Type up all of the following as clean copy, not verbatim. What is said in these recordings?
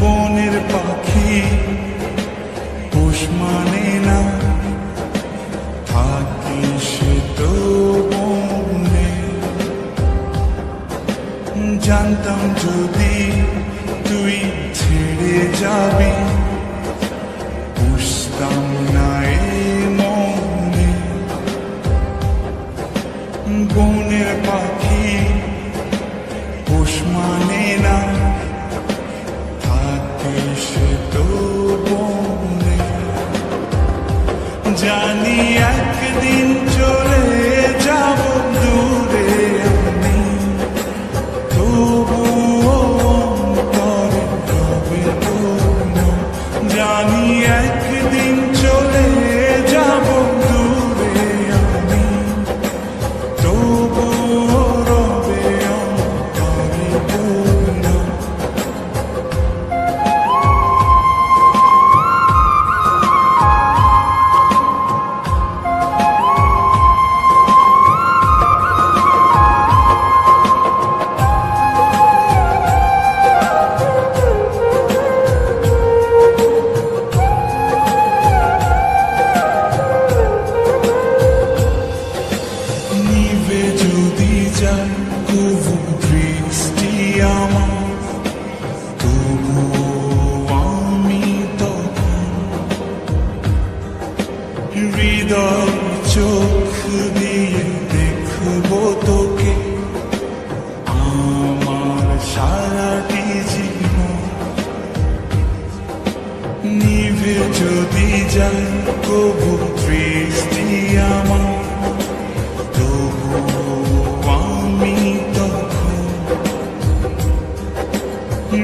বনের পাখি পোষ মানে না, থাকে সে তো বনে। জানতাম যদি তুই ছেড়ে যাবি, বুঝতাম না এ মনে। বনের পাখি পোষ মানে না, থাকে সে তো বনে। জানি একদিন চলে যাব দূরে আমি, তবুও অন্তরে রবে তোর। জানি একদিন চলে যাব দূরে আমি, তবুও রবে অন্তরে তোর। নিভে যদি যায় তবু দৃষ্টি আমার, তবু আমি তখন হৃদয় চোখ দিয়ে দেখব তোকে আমার সারাটি জীবন। নিভে যদি যায় তবু দৃষ্টি আমার, আমি তখন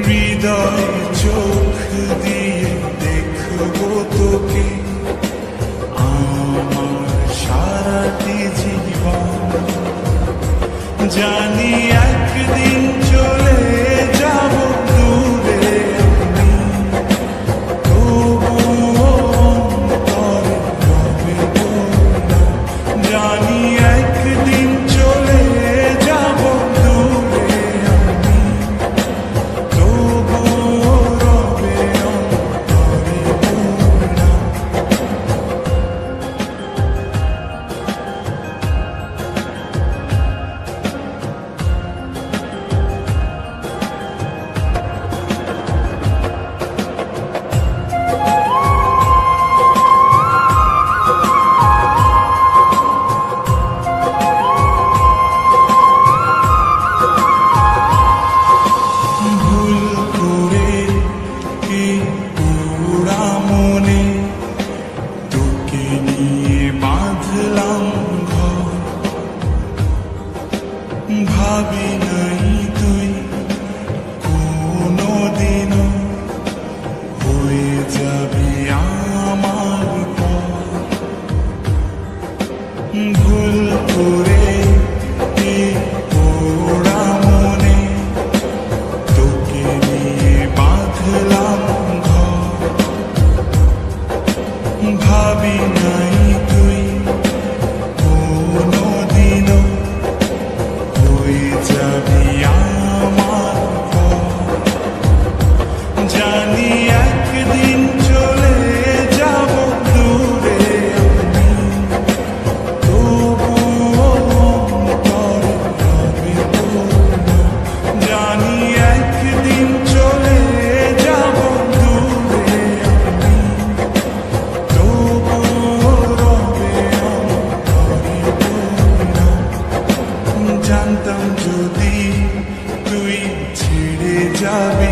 হৃদয় চোখ দিয়ে দেখব তোকে আমার সারাটি জীবন। জানি একদিন চলে যাব দূরে আমি, তবুও অন্তরে রবে তোর। জানি একদিন চলে যাব দূরে আমি, তবুও রবে অন্তরে তোর। ভুল করে কি পুরা মনে তোকে নিয়ে বাঁধলাম ঘর। ভাবি নাই তুই কোনোদিনও হয়ে যাবি আমার পর। ভুল করে কি পুরা মনে তোকে নিয়ে বাঁধলাম ঘর। ভাবি নাই তুই কোনোদিনও হয়ে যাবি আমার পর। জানি একদিন চলে যাব দূরে আমি, তবুও অন্তরে রবে তোর। জানি একদিন চলে যাব দূরে আমি, তবুও রবে অন্তরে তোর। জানতাম যদি তুই ছেড়ে যাবি,